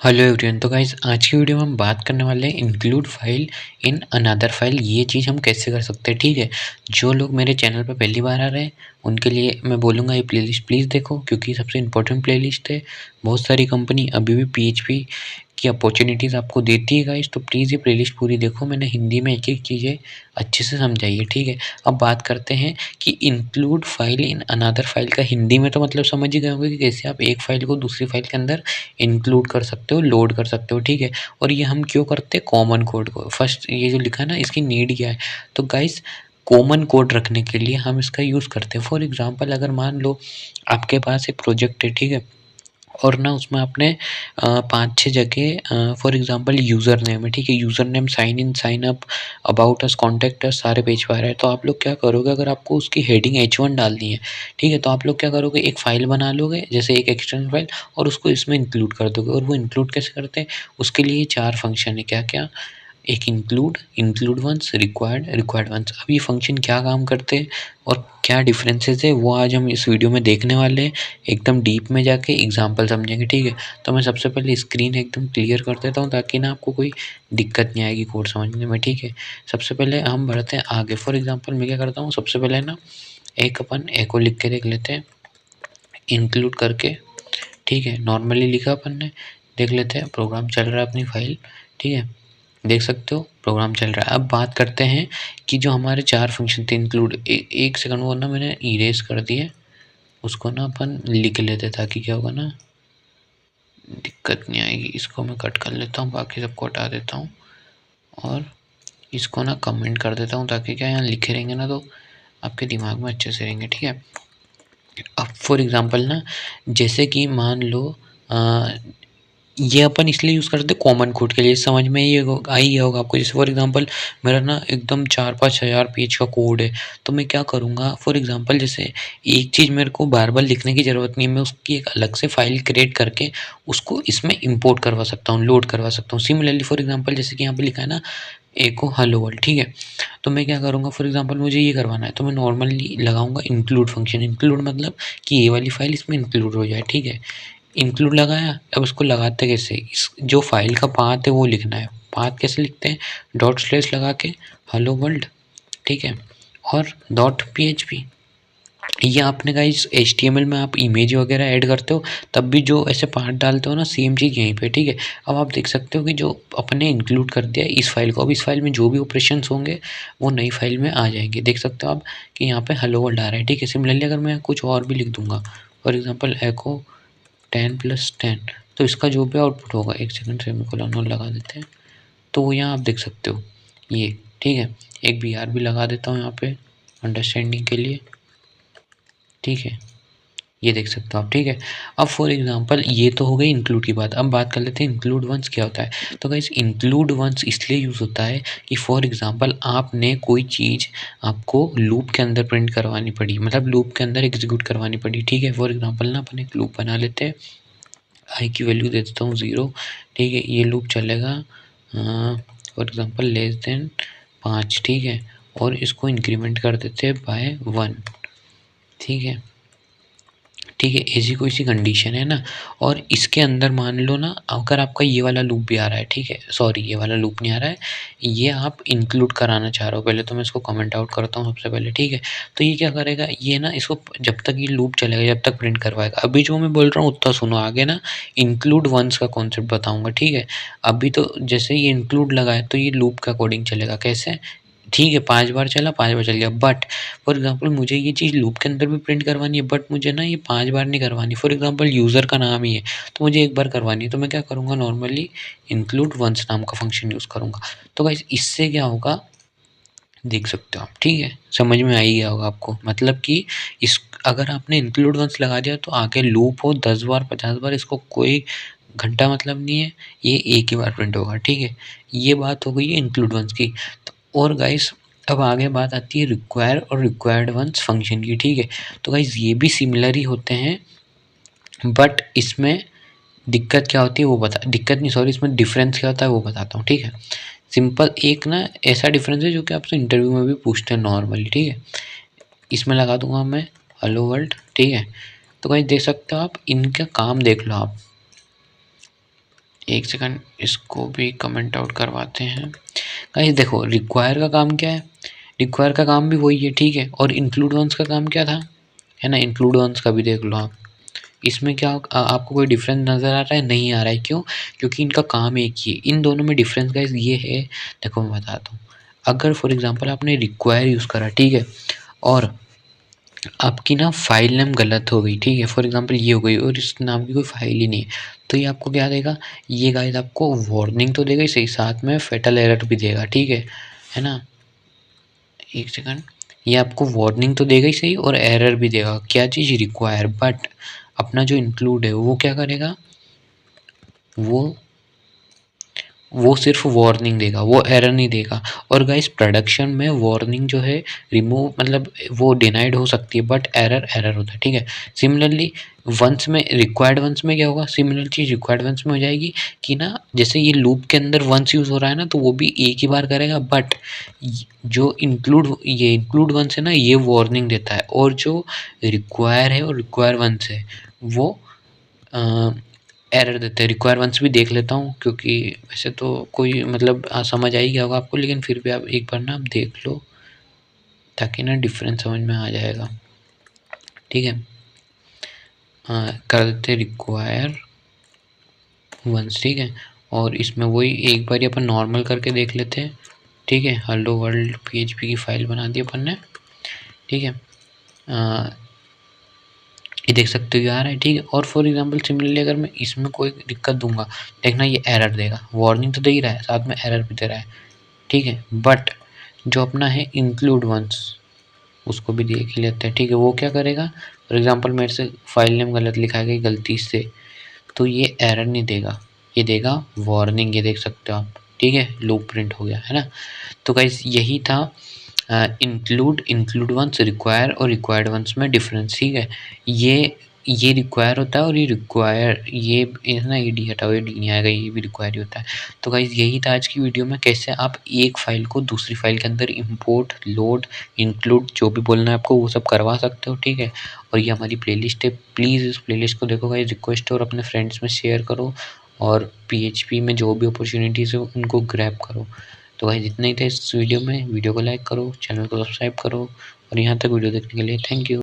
Hello everyone. तो guys आज की वीडियो में हम बात करने वाले हैं include file in another file. ये चीज़ हम कैसे कर सकते हैं, ठीक है। जो लोग मेरे चैनल पर पहली बार आ रहे हैं उनके लिए मैं बोलूँगा ये प्लेलिस्ट प्लीज़ देखो, क्योंकि सबसे इंपॉर्टेंट प्लेलिस्ट है। बहुत सारी कंपनी अभी भी पीएचपी की अपॉर्चुनिटीज़ आपको देती है गाइस, तो प्लीज़ ये प्लेलिस्ट पूरी देखो। मैंने हिंदी में एक-एक चीज़ें अच्छे से समझाई है, ठीक है। अब बात करते हैं कि include file in another file का हिंदी में तो मतलब समझ ही गए होंगे कि कैसे आप एक फाइल को दूसरी फाइल के अंदर इंक्लूड कर सकते हो, लोड कर सकते हो, ठीक है। और ये हम क्यों करते हैं, कॉमन कोड को फर्स्ट ये जो लिखा है ना, इसकी नीड क्या है। तो गाइस कॉमन कोड रखने के लिए हम इसका यूज़ करते हैं। फॉर एग्जांपल अगर मान लो आपके पास एक प्रोजेक्ट है, ठीक है, और ना उसमें आपने 5-6 जगह फॉर एग्जांपल यूज़र नेम है, ठीक है। Username, sign in, sign up, about us, contact us सारे पेज पे आ रहा है। तो आप लोग क्या करोगे, अगर आपको उसकी हेडिंग H1 डालनी है, ठीक है, तो आप लोग क्या करोगे, एक फ़ाइल बना लोगे जैसे एक एक्सटर्नल फ़ाइल और उसको इसमें इंक्लूड कर दोगे। और वो इंक्लूड कैसे करते हैं, उसके लिए 4 फंक्शन है। क्या-क्या, एक include, include ones, required, required ones. अब ये फंक्शन क्या काम करते हैं और क्या डिफरेंसेस है वो आज हम इस वीडियो में देखने वाले हैं। एकदम डीप में जाके एग्जांपल समझेंगे, ठीक है। तो मैं सबसे पहले स्क्रीन एकदम क्लियर कर देता हूँ ताकि ना आपको कोई दिक्कत नहीं आएगी कोड समझने में, ठीक है। सबसे पहले हम बढ़ते हैं आगे। फॉर एग्जांपल मैं क्या करता हूँ, सबसे पहले ना एक अपन एको लिख के देख लेते हैं इंक्लूड करके, ठीक है। नॉर्मली लिखा अपन ने, देख लेते हैं प्रोग्राम चल रहा है अपनी फाइल, ठीक है। देख सकते हो प्रोग्राम चल रहा है। अब बात करते हैं कि जो हमारे 4 फंक्शन थे इंक्लूड, एक सेकंड वो ना मैंने इरेज कर दिए, उसको ना अपन लिख लेते ताकि क्या होगा ना, दिक्कत नहीं आएगी। इसको मैं कट कर लेता हूँ, बाकी सबको हटा देता हूँ और इसको ना कमेंट कर देता हूँ ताकि क्या यहाँ लिखे रहेंगे ना तो आपके दिमाग में अच्छे से रहेंगे, ठीक है। अब फॉर एग्जांपल ना, जैसे कि मान लो ये अपन इसलिए यूज़ करते हैं कॉमन कोड के लिए, समझ में ये आ ही गया होगा आपको। जैसे फॉर एग्जांपल मेरा ना एकदम 4-5 हज़ार पेज का कोड है, तो मैं क्या करूँगा, फॉर एग्जांपल जैसे एक चीज़ मेरे को बार-बार लिखने की ज़रूरत नहीं है, मैं उसकी एक अलग से फ़ाइल क्रिएट करके उसको इसमें इंपोर्ट करवा सकता हूँ, लोड करवा सकता हूँ। सिमिलरली फॉर एग्जांपल जैसे कि यहाँ पे लिखा है ना एको हेलो वर्ल्ड, ठीक है। तो मैं क्या करूँगा, फॉर एग्जांपल मुझे ये करवाना है तो मैं नॉर्मली लगाऊँगा इंक्लूड फंक्शन। इंक्लूड मतलब कि ये वाली फ़ाइल इसमें इंक्लूड हो जाए, ठीक है। इंक्लूड लगाया, अब उसको लगाते कैसे, इस जो फाइल का पाथ है वो लिखना है। पाथ कैसे लिखते हैं, डॉट स्लैश लगा के हेलो वर्ल्ड, ठीक है, और डॉट पीएचपी। ये आपने गाइस एचटीएमएल में आप इमेज वगैरह ऐड करते हो तब भी जो ऐसे पार्ट डालते हो ना, सेम चीज़ यहीं पे, ठीक है। अब आप देख सकते हो कि जो अपने इंक्लूड कर दिया इस फाइल को, अब इस फाइल में जो भी ऑपरेशंस होंगे वो नई फाइल में आ जाएंगे। देख सकते हो आप कि यहाँ पे हेलो वर्ल्ड आ रहा है, ठीक है। सिमिलरली अगर मैं कुछ और भी लिख दूंगा, फॉर एग्जाम्पल एको 10+10, तो इसका जो भी आउटपुट होगा, एक सेकंड सेमीकोलन और लगा देते हैं, तो वो यहाँ आप देख सकते हो ये, ठीक है। एक बी आर भी लगा देता हूँ यहाँ पे अंडरस्टैंडिंग के लिए, ठीक है। ये देख सकते हो आप, ठीक है। अब फॉर एग्जांपल ये तो हो गई इंक्लूड की बात। अब बात कर लेते हैं इंक्लूड वंस क्या होता है। तो गाइस इंक्लूड वंस इसलिए यूज़ होता है कि फॉर एग्जांपल आपने कोई चीज़ आपको लूप के अंदर प्रिंट करवानी पड़ी, मतलब लूप के अंदर एग्जीक्यूट करवानी पड़ी, ठीक है। फॉर एग्जांपल ना अपन एक लूप बना लेते हैं, आई की वैल्यू दे देता हूँ 0, ठीक है। ये लूप चलेगा फॉर एग्जांपल लेस देन 5, ठीक है, और इसको इंक्रीमेंट कर देते हैं बाय 1, ठीक है, ठीक है। ऐसी कोई सी कंडीशन है ना, और इसके अंदर मान लो ना अगर आपका ये वाला लूप भी आ रहा है, ठीक है, सॉरी ये वाला लूप नहीं आ रहा है, ये आप इंक्लूड कराना चाह रहे हो। पहले तो मैं इसको कमेंट आउट करता हूँ सबसे पहले, ठीक है। तो ये क्या करेगा, ये ना इसको जब तक ये लूप चलेगा जब तक प्रिंट करवाएगा। अभी जो मैं बोल रहा हूँ उतना सुनो, आगे ना इंक्लूड वंस का कॉन्सेप्ट बताऊँगा, ठीक है। अभी तो जैसे ये इंक्लूड लगा है तो ये लूप के अकॉर्डिंग चलेगा, कैसे, ठीक है। 5 बार चला, 5 बार चल गया, बट फॉर एग्जांपल मुझे ये चीज़ लूप के अंदर भी प्रिंट करवानी है, बट मुझे ना ये 5 बार नहीं करवानी। फॉर एग्जांपल यूज़र का नाम ही है तो मुझे एक बार करवानी है, तो मैं क्या करूँगा, नॉर्मली इंक्लूड वंस नाम का फंक्शन यूज़ करूँगा। तो गाइस इससे क्या होगा, देख सकते हो आप, ठीक है। समझ में आ ही गया होगा आपको, मतलब कि इस अगर आपने इंक्लूड वंस लगा दिया तो आगे लूप हो 10 बार 50 बार, इसको कोई घंटा मतलब नहीं है, ये एक ही बार प्रिंट होगा, ठीक है। ये बात हो गई है इंक्लूड वंस की। तो और गाइस अब आगे बात आती है रिक्वायर और रिक्वायर्ड वंस फंक्शन की, ठीक है। तो गाइस ये भी सिमिलर ही होते हैं, बट इसमें दिक्कत क्या होती है वो दिक्कत नहीं, सॉरी, इसमें डिफरेंस क्या होता है वो बताता हूँ, ठीक है। सिंपल एक ना ऐसा डिफरेंस है जो कि आपसे इंटरव्यू में भी पूछते हैं नॉर्मली, ठीक है। इसमें लगा दूंगा मैं हेलो वर्ल्ड, ठीक है। तो गाइस देख सकते हो आप, इनका काम देख लो आप, एक सेकंड, इसको भी कमेंट आउट करवाते हैं। गाइस देखो, रिक्वायर का काम क्या है, रिक्वायर का काम भी वही है, ठीक है। और इंक्लूड वंस का काम क्या था, है ना। इंक्लूड वंस का भी देख लो आप, इसमें क्या आपको कोई डिफरेंस नज़र आ रहा है? नहीं आ रहा है, क्यों? क्योंकि इनका काम एक ही है। इन दोनों में डिफरेंस गाइस ये है, देखो मैं बताता हूँ। अगर फॉर एग्जांपल आपने रिक्वायर यूज़ करा, ठीक है, और आपकी ना फाइल नेम गलत हो गई, ठीक है, फॉर एग्जांपल ये हो गई और इस नाम की कोई फाइल ही नहीं है, तो ये आपको क्या देगा? ये गाइस आपको वार्निंग तो देगा ही सही, साथ में फेटल एरर भी देगा, ठीक है ना। एक सेकंड, ये आपको वार्निंग तो देगा ही सही और एरर भी देगा। क्या चीज़? रिक्वायर। बट अपना जो इंक्लूड है वो क्या करेगा? वो सिर्फ वार्निंग देगा, वो एरर नहीं देगा। और गाइस प्रोडक्शन में वार्निंग जो है रिमूव, मतलब वो डिनाइड हो सकती है, बट एरर होता है, ठीक है। सिमिलरली वंस में, रिक्वायर्ड वंस में क्या होगा? सिमिलर चीज़ रिक्वायर्ड वंस में हो जाएगी कि ना, जैसे ये लूप के अंदर वंस यूज़ हो रहा है ना, तो वो भी एक ही बार करेगा। बट जो इंक्लूड वंस है ना, ये वार्निंग देता है। और जो रिक्वायर है और रिक्वायर वंस है वो एरर देते हैं। रिक्वायर वंस भी देख लेता हूँ, क्योंकि वैसे तो कोई मतलब समझ आ ही गया होगा आपको, लेकिन फिर भी आप एक बार ना आप देख लो, ताकि ना डिफरेंस समझ में आ जाएगा, ठीक है। कर देते रिक्वायर वंस, ठीक है। और इसमें वही एक बार अपन नॉर्मल करके देख लेते हैं, ठीक है। हेलो वर्ल्ड PHP की फाइल बना दी अपन ने, ठीक है। ये देख सकते हो आ रहा है, ठीक है। और फॉर एग्जांपल सिमिलरली अगर मैं इसमें कोई दिक्कत दूंगा, देखना ये एरर देगा, वार्निंग तो दे ही रहा है, साथ में एरर भी दे रहा है, ठीक है। बट जो अपना है इंक्लूड वंस, उसको भी देख ही लेते हैं, ठीक है। वो क्या करेगा? फॉर एग्जांपल मेरे से फाइल नेम गलत लिखा गया गलती से, तो ये एरर नहीं देगा, ये देगा वार्निंग। ये देख सकते हो आप, ठीक है। लूप प्रिंट हो गया, है ना। तो गाइस यही था इंक्लूड वंस, रिक्वायर और रिक्वायर्ड वंस में डिफरेंस, ठीक है। ये रिक्वायर होता है और ये ना, ये डी हटाओ, ये डी नहीं आएगा, ये भी रिक्वायर ही होता है। तो गाइस यही था आज की वीडियो में, कैसे आप एक फाइल को दूसरी फाइल के अंदर इंपोर्ट, लोड, इंक्लूड, जो भी बोलना है आपको वो सब करवा सकते हो, ठीक है। और ये हमारी प्लेलिस्ट है, प्लीज़ इस प्लेलिस्ट को देखो गाइस, रिक्वेस्ट है, और अपने फ्रेंड्स में शेयर करो, और PHP में जो भी अपॉर्चुनिटीज़ है उनको ग्रैब करो। तो गाइस इतना ही था इस वीडियो में। वीडियो को लाइक करो, चैनल को सब्सक्राइब करो, और यहाँ तक वीडियो देखने के लिए थैंक यू।